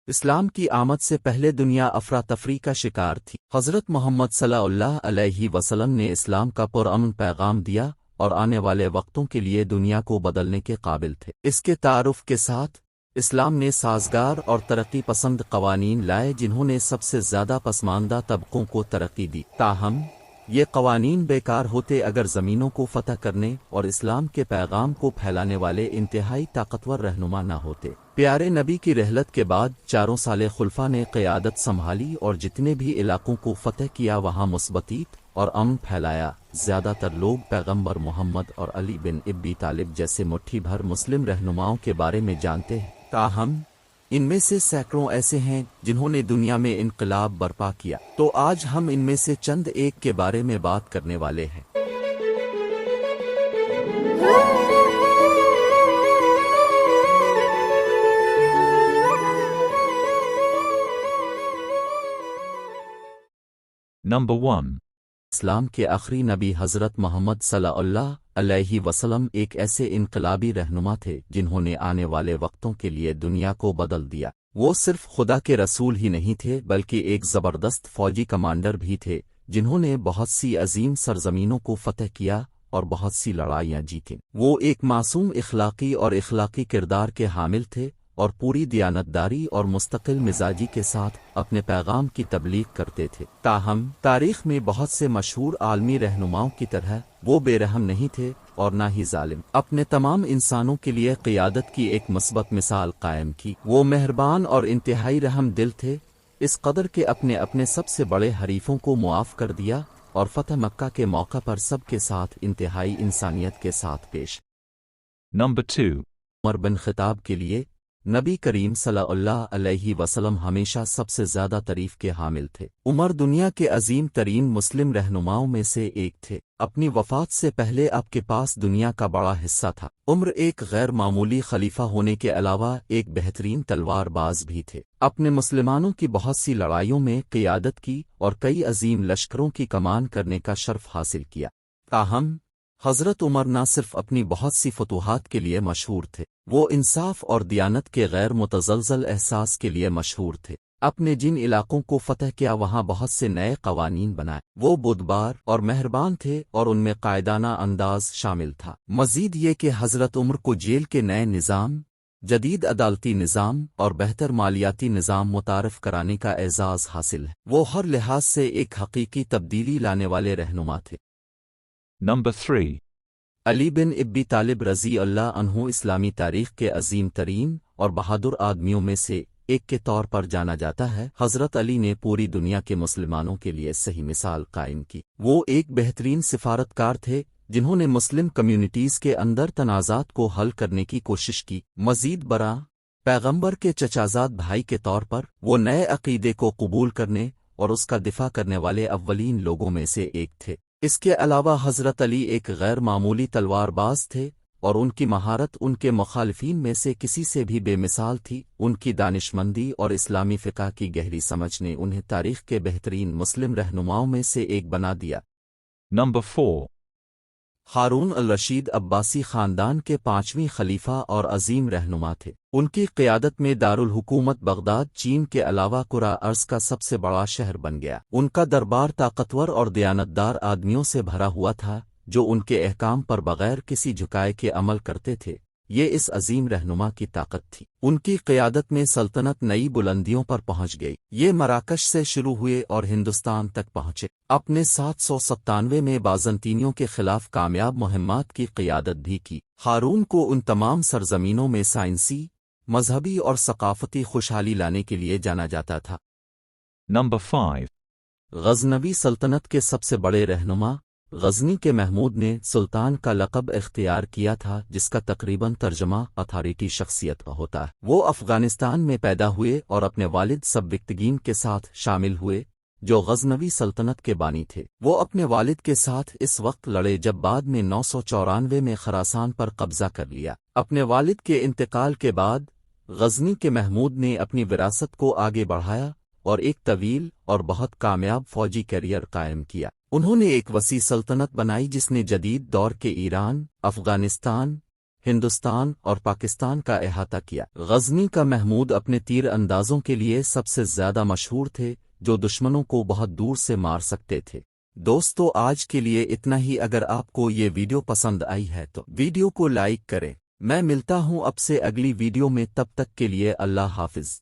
اسلام کی آمد سے پہلے دنیا افراتفری کا شکار تھی۔ حضرت محمد صلی اللہ علیہ وسلم نے اسلام کا پرامن پیغام دیا اور آنے والے وقتوں کے لیے دنیا کو بدلنے کے قابل تھے۔ اس کے تعارف کے ساتھ اسلام نے سازگار اور ترقی پسند قوانین لائے جنہوں نے سب سے زیادہ پسماندہ طبقوں کو ترقی دی۔ تاہم یہ قوانین بیکار ہوتے اگر زمینوں کو فتح کرنے اور اسلام کے پیغام کو پھیلانے والے انتہائی طاقتور رہنما نہ ہوتے۔ پیارے نبی کی رحلت کے بعد 4 سال خلفاء نے قیادت سنبھالی اور جتنے بھی علاقوں کو فتح کیا وہاں مثبتیت اور امن پھیلایا۔ زیادہ تر لوگ پیغمبر محمد اور علی بن ابی طالب جیسے مٹھی بھر مسلم رہنماؤں کے بارے میں جانتے ہیں، تاہم ان میں سے سینکڑوں ایسے ہیں جنہوں نے دنیا میں انقلاب برپا کیا۔ تو آج ہم ان میں سے چند ایک کے بارے میں بات کرنے والے ہیں۔ Number 1. اسلام کے آخری نبی حضرت محمد صلی اللہ علیہ وسلم ایک ایسے انقلابی رہنما تھے جنہوں نے آنے والے وقتوں کے لیے دنیا کو بدل دیا۔ وہ صرف خدا کے رسول ہی نہیں تھے بلکہ ایک زبردست فوجی کمانڈر بھی تھے جنہوں نے بہت سی عظیم سرزمینوں کو فتح کیا اور بہت سی لڑائیاں جیتیں۔ وہ ایک معصوم اخلاقی کردار کے حامل تھے اور پوری دیانتداری اور مستقل مزاجی کے ساتھ اپنے پیغام کی تبلیغ کرتے تھے۔ تاہم تاریخ میں بہت سے مشہور عالمی رہنماؤں کی طرح وہ بے رحم نہیں تھے اور نہ ہی ظالم۔ اپنے تمام انسانوں کے لیے قیادت کی ایک مثبت مثال قائم کی۔ وہ مہربان اور انتہائی رحم دل تھے، اس قدر کہ اپنے سب سے بڑے حریفوں کو معاف کر دیا اور فتح مکہ کے موقع پر سب کے ساتھ انتہائی انسانیت کے ساتھ پیش۔ Number 2. عمر بن خطاب کے لیے نبی کریم صلی اللہ علیہ وسلم ہمیشہ سب سے زیادہ تعریف کے حامل تھے۔ عمر دنیا کے عظیم ترین مسلم رہنماؤں میں سے ایک تھے۔ اپنی وفات سے پہلے آپ کے پاس دنیا کا بڑا حصہ تھا۔ عمر ایک غیر معمولی خلیفہ ہونے کے علاوہ ایک بہترین تلوار باز بھی تھے۔ اپنے مسلمانوں کی بہت سی لڑائیوں میں قیادت کی اور کئی عظیم لشکروں کی کمان کرنے کا شرف حاصل کیا۔ تاہم حضرت عمر نہ صرف اپنی بہت سی فتوحات کے لیے مشہور تھے، وہ انصاف اور دیانت کے غیر متزلزل احساس کے لیے مشہور تھے۔ اپنے جن علاقوں کو فتح کیا وہاں بہت سے نئے قوانین بنائے۔ وہ بردبار اور مہربان تھے اور ان میں قائدانہ انداز شامل تھا۔ مزید یہ کہ حضرت عمر کو جیل کے نئے نظام، جدید عدالتی نظام اور بہتر مالیاتی نظام متعارف کرانے کا اعزاز حاصل ہے۔ وہ ہر لحاظ سے ایک حقیقی تبدیلی لانے والے رہنما تھے۔ Number 3. علی بن ابی طالب رضی اللہ عنہ اسلامی تاریخ کے عظیم ترین اور بہادر آدمیوں میں سے ایک کے طور پر جانا جاتا ہے۔ حضرت علی نے پوری دنیا کے مسلمانوں کے لیے صحیح مثال قائم کی۔ وہ ایک بہترین سفارتکار تھے جنہوں نے مسلم کمیونٹیز کے اندر تنازعات کو حل کرنے کی کوشش کی۔ مزید برآں پیغمبر کے چچازاد بھائی کے طور پر وہ نئے عقیدے کو قبول کرنے اور اس کا دفاع کرنے والے اولین لوگوں میں سے ایک تھے۔ اس کے علاوہ حضرت علی ایک غیر معمولی تلوار باز تھے اور ان کی مہارت ان کے مخالفین میں سے کسی سے بھی بے مثال تھی۔ ان کی دانشمندی اور اسلامی فقہ کی گہری سمجھ نے انہیں تاریخ کے بہترین مسلم رہنماؤں میں سے ایک بنا دیا۔ Number 4. ہارون الرشید عباسی خاندان کے 5ویں خلیفہ اور عظیم رہنما تھے۔ ان کی قیادت میں دارالحکومت بغداد چین کے علاوہ کرہ ارض کا سب سے بڑا شہر بن گیا۔ ان کا دربار طاقتور اور دیانتدار آدمیوں سے بھرا ہوا تھا جو ان کے احکام پر بغیر کسی جھکائے کے عمل کرتے تھے۔ یہ اس عظیم رہنما کی طاقت تھی۔ ان کی قیادت میں سلطنت نئی بلندیوں پر پہنچ گئی۔ یہ مراکش سے شروع ہوئے اور ہندوستان تک پہنچے۔ اپنے 797 میں بازنطینیوں کے خلاف کامیاب مہمات کی قیادت بھی کی۔ ہارون کو ان تمام سرزمینوں میں سائنسی، مذہبی اور ثقافتی خوشحالی لانے کے لیے جانا جاتا تھا۔ Number 5. غزنوی سلطنت کے سب سے بڑے رہنما غزنی کے محمود نے سلطان کا لقب اختیار کیا تھا جس کا تقریباً ترجمہ اتھارٹی شخصیت کا ہوتا ہے۔ وہ افغانستان میں پیدا ہوئے اور اپنے والد سبکتگین کے ساتھ شامل ہوئے جو غزنوی سلطنت کے بانی تھے۔ وہ اپنے والد کے ساتھ اس وقت لڑے جب بعد میں 994 میں خراسان پر قبضہ کر لیا۔ اپنے والد کے انتقال کے بعد غزنی کے محمود نے اپنی وراثت کو آگے بڑھایا اور ایک طویل اور بہت کامیاب فوجی کیریئر قائم کیا۔ انہوں نے ایک وسیع سلطنت بنائی جس نے جدید دور کے ایران، افغانستان، ہندوستان اور پاکستان کا احاطہ کیا۔ غزنی کا محمود اپنے تیر اندازوں کے لیے سب سے زیادہ مشہور تھے، جو دشمنوں کو بہت دور سے مار سکتے تھے۔ دوستو آج کے لیے اتنا ہی۔ اگر آپ کو یہ ویڈیو پسند آئی ہے تو ویڈیو کو لائک کریں۔ میں ملتا ہوں اب سے اگلی ویڈیو میں، تب تک کے لیے اللہ حافظ۔